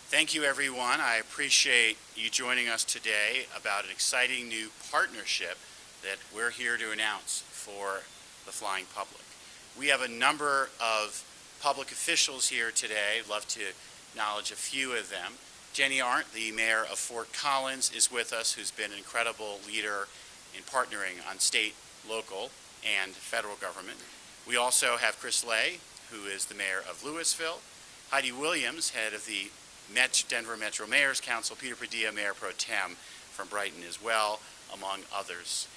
Thank you, everyone. I appreciate you joining us today about an exciting new partnership that we're here to announce for the flying public. We have a number of public officials here today. I'd love to acknowledge a few of them. Jenny Arndt, the mayor of Fort Collins, is with us, who's been an incredible leader in partnering on state, local, and federal government. We also have Chris Lay, who is the mayor of Louisville, Heidi Williams, head of the Denver Metro Mayor's Council, Peter Padilla, Mayor Pro Tem from Brighton as well, among others.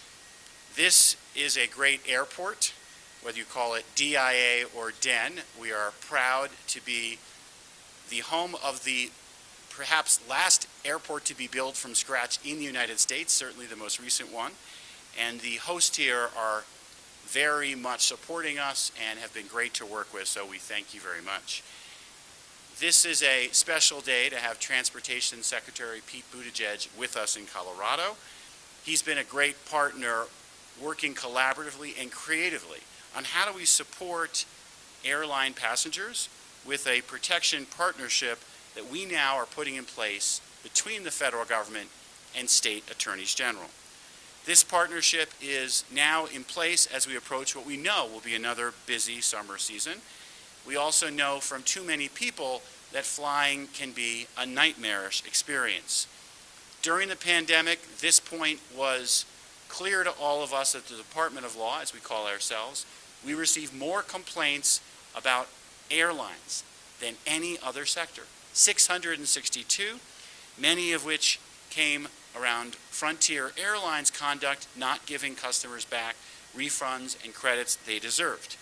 This is a great airport, whether you call it DIA or DEN. We are proud to be the home of the perhaps last airport to be built from scratch in the United States, certainly the most recent one. And the hosts here are very much supporting us and have been great to work with, so we thank you very much. This is a special day to have Transportation Secretary Pete Buttigieg with us in Colorado. He's been a great partner working collaboratively and creatively on how do we support airline passengers with a protection partnership that we now are putting in place between the federal government and state attorneys general. This partnership is now in place as we approach what we know will be another busy summer season. We also know from too many people that flying can be a nightmarish experience. During the pandemic, this point was clear to all of us at the Department of Law, as we call ourselves. We received more complaints about airlines than any other sector. 662, many of which came around Frontier Airlines' conduct not giving customers back refunds and credits they deserved.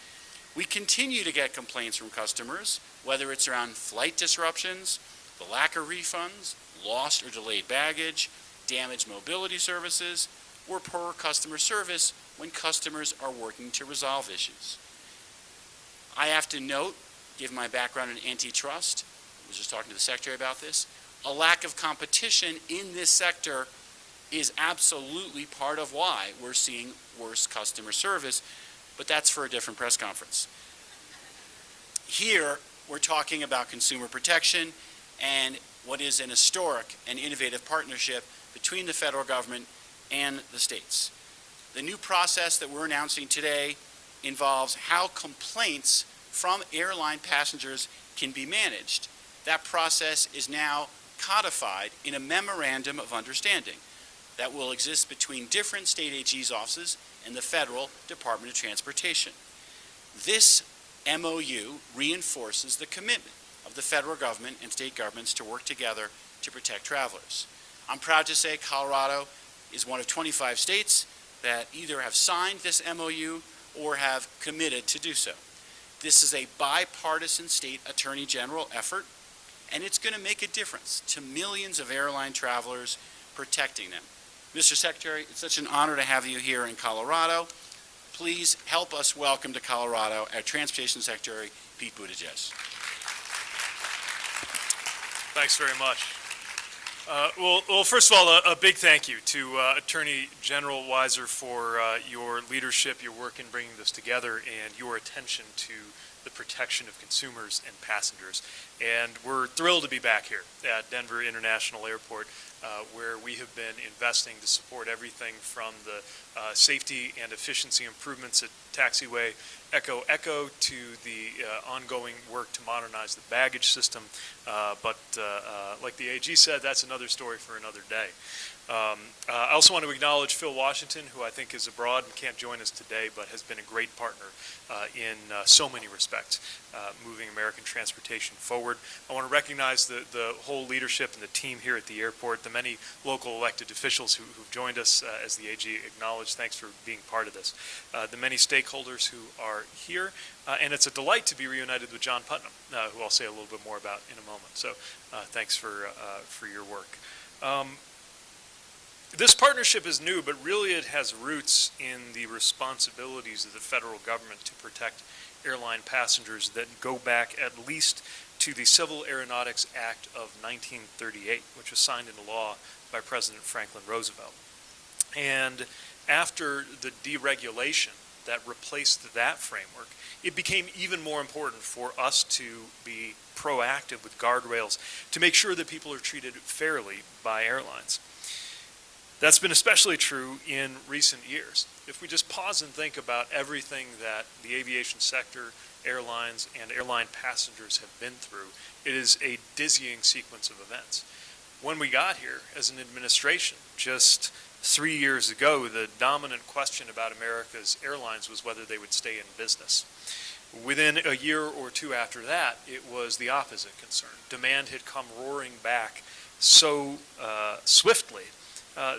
We continue to get complaints from customers, whether it's around flight disruptions, the lack of refunds, lost or delayed baggage, damaged mobility services, or poor customer service when customers are working to resolve issues. I have to note, given my background in antitrust, I was just talking to the Secretary about this, a lack of competition in this sector is absolutely part of why we're seeing worse customer service, but that's for a different press conference. Here, we're talking about consumer protection and what is an historic and innovative partnership between the federal government and the states. The new process that we're announcing today involves how complaints from airline passengers can be managed. That process is now codified in a memorandum of understanding that will exist between different state AG's offices and the Federal Department of Transportation. This MOU reinforces the commitment of the federal government and state governments to work together to protect travelers. I'm proud to say Colorado is one of 25 states that either have signed this MOU or have committed to do so. This is a bipartisan state attorney general effort, and it's going to make a difference to millions of airline travelers, protecting them. Mr. Secretary, it's such an honor to have you here in Colorado. Please help us welcome to Colorado our Transportation Secretary, Pete Buttigieg. Thanks very much. Well, first of all, a big thank you to Attorney General Weiser for your leadership, your work in bringing this together, and your attention to the protection of consumers and passengers. And we're thrilled to be back here at Denver International Airport, where we have been investing to support everything from the safety and efficiency improvements at taxiway Echo to the ongoing work to modernize the baggage system. But like the AG said, that's another story for another day. I also want to acknowledge Phil Washington, who I think is abroad and can't join us today, but has been a great partner in so many respects, moving American transportation forward. I want to recognize the whole leadership and the team here at the airport, the many local elected officials who've joined us, as the AG acknowledged. Thanks for being part of this. The many stakeholders who are here, and it's a delight to be reunited with John Putnam, who I'll say a little bit more about in a moment. So thanks for your work. This partnership is new, but really it has roots in the responsibilities of the federal government to protect airline passengers that go back at least to the Civil Aeronautics Act of 1938, which was signed into law by President Franklin Roosevelt. And after the deregulation that replaced that framework, it became even more important for us to be proactive with guardrails to make sure that people are treated fairly by airlines. That's been especially true in recent years. If we just pause and think about everything that the aviation sector, airlines, and airline passengers have been through, it is a dizzying sequence of events. When we got here as an administration, just 3 years ago, the dominant question about America's airlines was whether they would stay in business. Within a year or two after that, it was the opposite concern. Demand had come roaring back so swiftly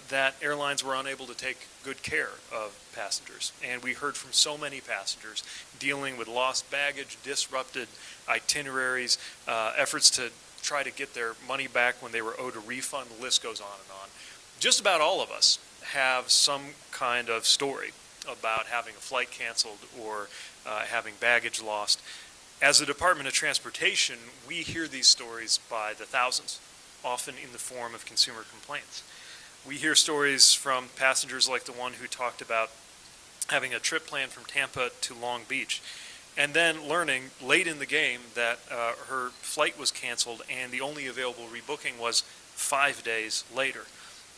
that airlines were unable to take good care of passengers. And we heard from so many passengers dealing with lost baggage, disrupted itineraries, efforts to try to get their money back when they were owed a refund. The list goes on and on. Just about all of us have some kind of story about having a flight canceled or having baggage lost. As the Department of Transportation, we hear these stories by the thousands, often in the form of consumer complaints. We hear stories from passengers like the one who talked about having a trip planned from Tampa to Long Beach, and then learning late in the game that her flight was canceled and the only available rebooking was 5 days later.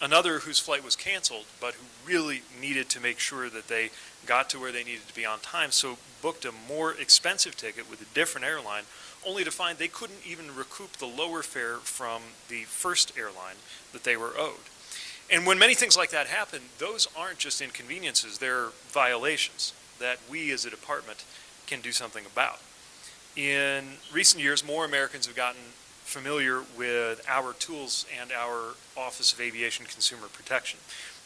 Another whose flight was canceled, but who really needed to make sure that they got to where they needed to be on time, so booked a more expensive ticket with a different airline, only to find they couldn't even recoup the lower fare from the first airline that they were owed. And when many things like that happen, those aren't just inconveniences, they're violations that we as a department can do something about. In recent years, more Americans have gotten familiar with our tools and our Office of Aviation Consumer Protection.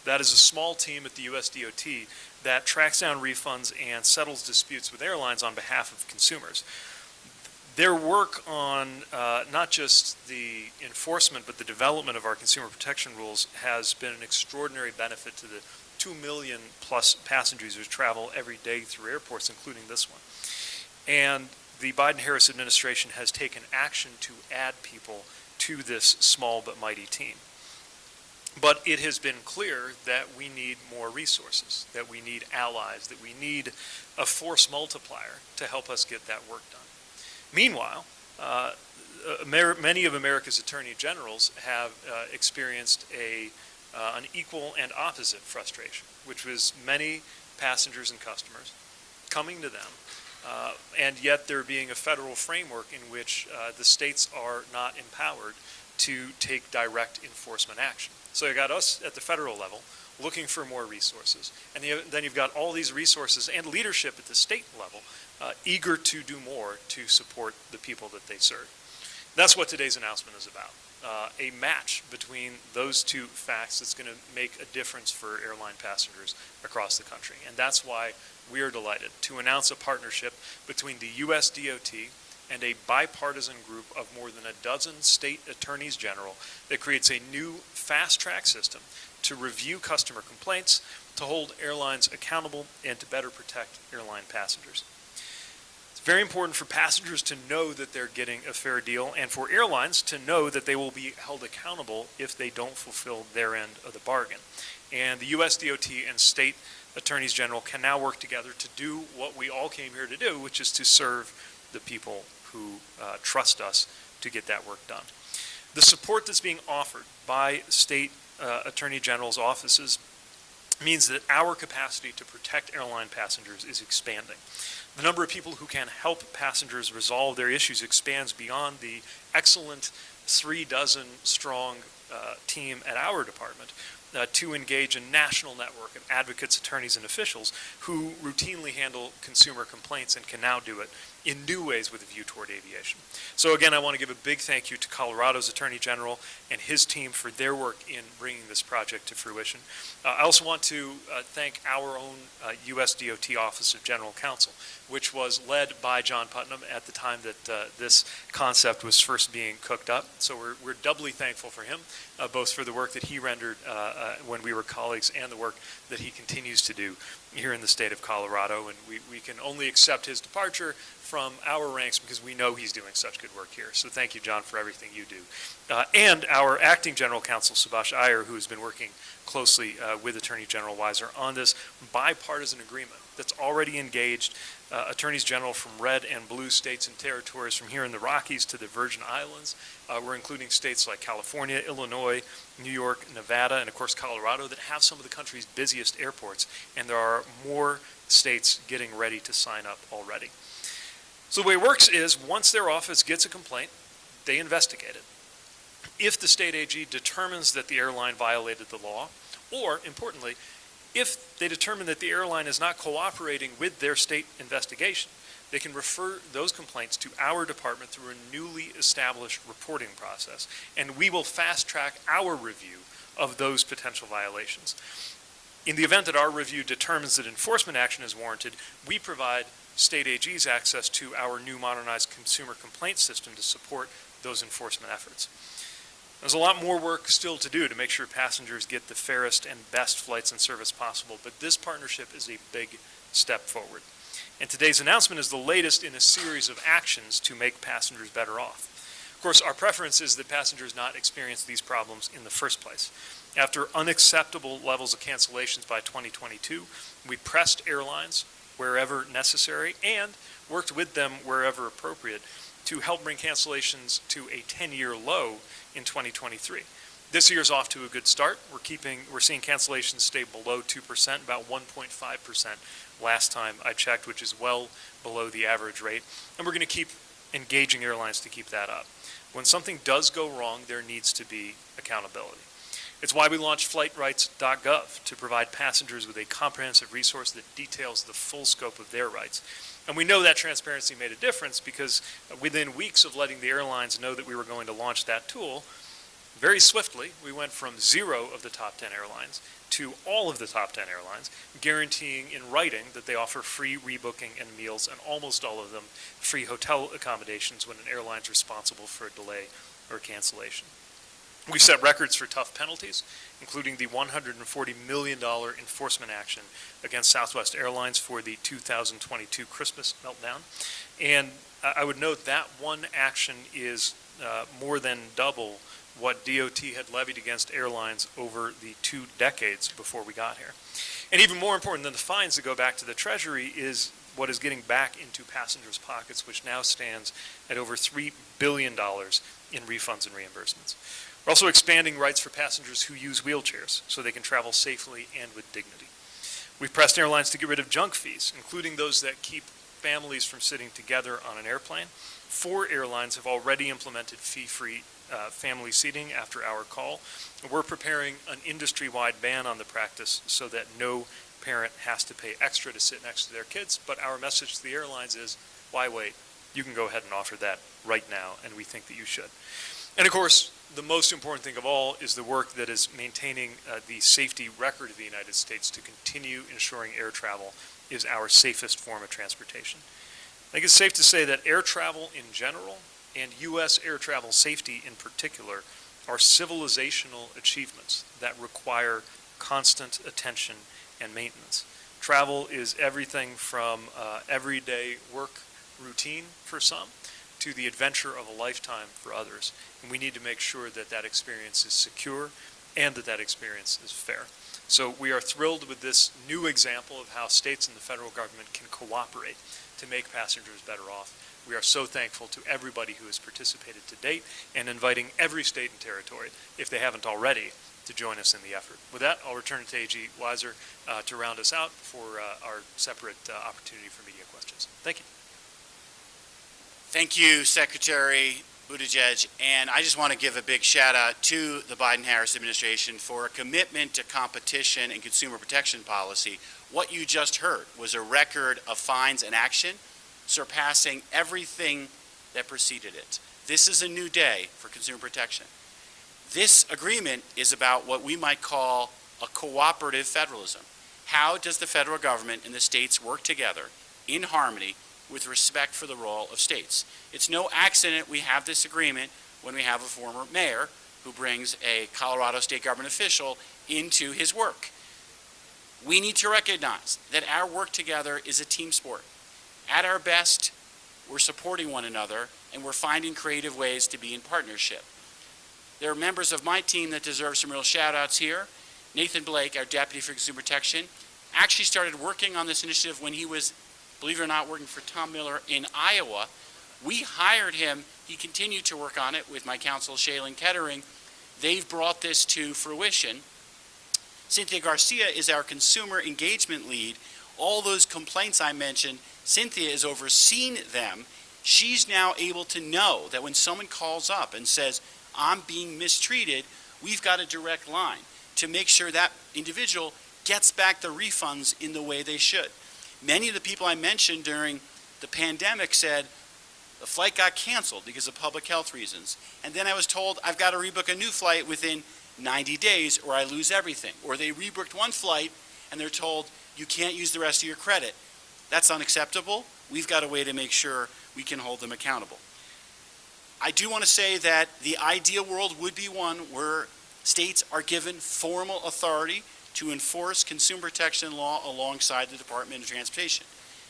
That is a small team at the US DOT that tracks down refunds and settles disputes with airlines on behalf of consumers. Their work on not just the enforcement but the development of our consumer protection rules has been an extraordinary benefit to the 2 million plus passengers who travel every day through airports, including this one. And the Biden-Harris administration has taken action to add people to this small but mighty team. But it has been clear that we need more resources, that we need allies, that we need a force multiplier to help us get that work done. Meanwhile, many of America's attorney generals have experienced an equal and opposite frustration, which was many passengers and customers coming to them, and yet there being a federal framework in which the states are not empowered to take direct enforcement action. So you got us at the federal level looking for more resources, and then you've got all these resources and leadership at the state level eager to do more to support the people that they serve. That's what today's announcement is about. A match between those two facts that's going to make a difference for airline passengers across the country. And that's why we are delighted to announce a partnership between the US DOT and a bipartisan group of more than a dozen state attorneys general that creates a new fast-track system to review customer complaints, to hold airlines accountable, and to better protect airline passengers. It's very important for passengers to know that they're getting a fair deal, and for airlines to know that they will be held accountable if they don't fulfill their end of the bargain. And the US DOT and state attorneys general can now work together to do what we all came here to do, which is to serve the people who trust us to get that work done. The support that's being offered by state attorney general's offices means that our capacity to protect airline passengers is expanding. The number of people who can help passengers resolve their issues expands beyond the excellent 36 strong team at our department to engage a national network of advocates, attorneys, and officials who routinely handle consumer complaints and can now do it in new ways with a view toward aviation. So again, I want to give a big thank you to Colorado's Attorney General and his team for their work in bringing this project to fruition. I also want to thank our own US DOT Office of General Counsel, which was led by John Putnam at the time that this concept was first being cooked up. So we're doubly thankful for him, both for the work that he rendered when we were colleagues and the work that he continues to do here in the state of Colorado. And we can only accept his departure from our ranks because we know he's doing such good work here. So thank you, John, for everything you do. And our acting general counsel, Subhash Iyer, who has been working closely with Attorney General Weiser on this bipartisan agreement that's already engaged attorneys general from red and blue states and territories, from here in the Rockies to the Virgin Islands. We're including states like California, Illinois, New York, Nevada, and of course Colorado that have some of the country's busiest airports, and there are more states getting ready to sign up already. So the way it works is once their office gets a complaint, they investigate it. If the state AG determines that the airline violated the law, or importantly, if they determine that the airline is not cooperating with their state investigation, they can refer those complaints to our department through a newly established reporting process, and we will fast track our review of those potential violations. In the event that our review determines that enforcement action is warranted, we provide state AGs access to our new modernized consumer complaint system to support those enforcement efforts. There's a lot more work still to do to make sure passengers get the fairest and best flights and service possible, but this partnership is a big step forward. And today's announcement is the latest in a series of actions to make passengers better off. Of course, our preference is that passengers not experience these problems in the first place. After unacceptable levels of cancellations by 2022, we pressed airlines wherever necessary and worked with them wherever appropriate to help bring cancellations to a 10-year low in 2023. This year's off to a good start. We're seeing cancellations stay below 2%, about 1.5% last time I checked, which is well below the average rate. And we're going to keep engaging airlines to keep that up. When something does go wrong, there needs to be accountability. It's why we launched flightrights.gov to provide passengers with a comprehensive resource that details the full scope of their rights. And we know that transparency made a difference because within weeks of letting the airlines know that we were going to launch that tool, very swiftly, we went from 0 of the top 10 airlines to all of the top 10 airlines, guaranteeing in writing that they offer free rebooking and meals, and almost all of them free hotel accommodations when an airline's responsible for a delay or cancellation. We've set records for tough penalties, including the $140 million enforcement action against Southwest Airlines for the 2022 Christmas meltdown. And I would note that one action is more than double what DOT had levied against airlines over the 2 decades before we got here. And even more important than the fines that go back to the Treasury is what is getting back into passengers' pockets, which now stands at over $3 billion in refunds and reimbursements. We're also expanding rights for passengers who use wheelchairs so they can travel safely and with dignity. We've pressed airlines to get rid of junk fees, including those that keep families from sitting together on an airplane. 4 airlines have already implemented fee-free family seating after our call. We're preparing an industry-wide ban on the practice so that no parent has to pay extra to sit next to their kids, but our message to the airlines is, why wait? You can go ahead and offer that right now, and we think that you should. And of course, the most important thing of all is the work that is maintaining the safety record of the United States to continue ensuring air travel is our safest form of transportation. I think it's safe to say that air travel in general and U.S. air travel safety in particular are civilizational achievements that require constant attention and maintenance. Travel is everything from everyday work routine for some to the adventure of a lifetime for others. And we need to make sure that that experience is secure and that that experience is fair. So we are thrilled with this new example of how states and the federal government can cooperate to make passengers better off. We are so thankful to everybody who has participated to date and inviting every state and territory, if they haven't already, to join us in the effort. With that, I'll return it to AG Weiser to round us out for our separate opportunity for media questions. Thank you. Thank you, Secretary Buttigieg. And I just want to give a big shout out to the Biden-Harris administration for a commitment to competition and consumer protection policy. What you just heard was a record of fines and action surpassing everything that preceded it. This is a new day for consumer protection. This agreement is about what we might call a cooperative federalism. How does the federal government and the states work together in harmony with respect for the role of states? It's no accident we have this agreement when we have a former mayor who brings a Colorado state government official into his work. We need to recognize that our work together is a team sport. At our best, we're supporting one another and we're finding creative ways to be in partnership. There are members of my team that deserve some real shout outs here. Nathan Blake, our Deputy for Consumer Protection, actually started working on this initiative when he was, believe it or not, working for Tom Miller in Iowa. We hired him. He continued to work on it with my counsel, Shaylin Kettering. They've brought this to fruition. Cynthia Garcia is our consumer engagement lead. All those complaints I mentioned, Cynthia has overseen them. She's now able to know that when someone calls up and says, I'm being mistreated, we've got a direct line to make sure that individual gets back the refunds in the way they should. Many of the people I mentioned during the pandemic said, the flight got canceled because of public health reasons. And then I was told I've got to rebook a new flight within 90 days or I lose everything. Or they rebooked one flight and they're told you can't use the rest of your credit. That's unacceptable. We've got a way to make sure we can hold them accountable. I do want to say that the ideal world would be one where states are given formal authority to enforce consumer protection law alongside the Department of Transportation.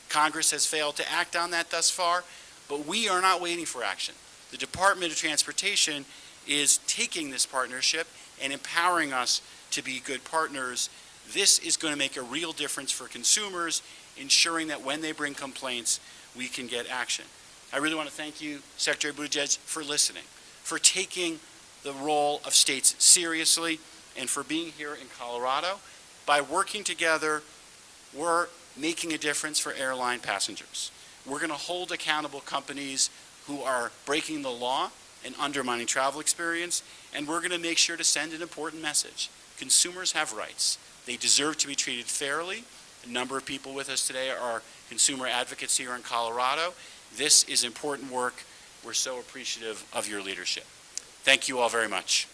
Congress has failed to act on that thus far, but we are not waiting for action. The Department of Transportation is taking this partnership and empowering us to be good partners. This is going to make a real difference for consumers, ensuring that when they bring complaints, we can get action. I really want to thank you, Secretary Buttigieg, for listening, for taking the role of states seriously, and for being here in Colorado. By working together, we're making a difference for airline passengers. We're going to hold accountable companies who are breaking the law and undermining travel experience, and we're going to make sure to send an important message. Consumers have rights. They deserve to be treated fairly. A number of people with us today are consumer advocates here in Colorado. This is important work. We're so appreciative of your leadership. Thank you all very much.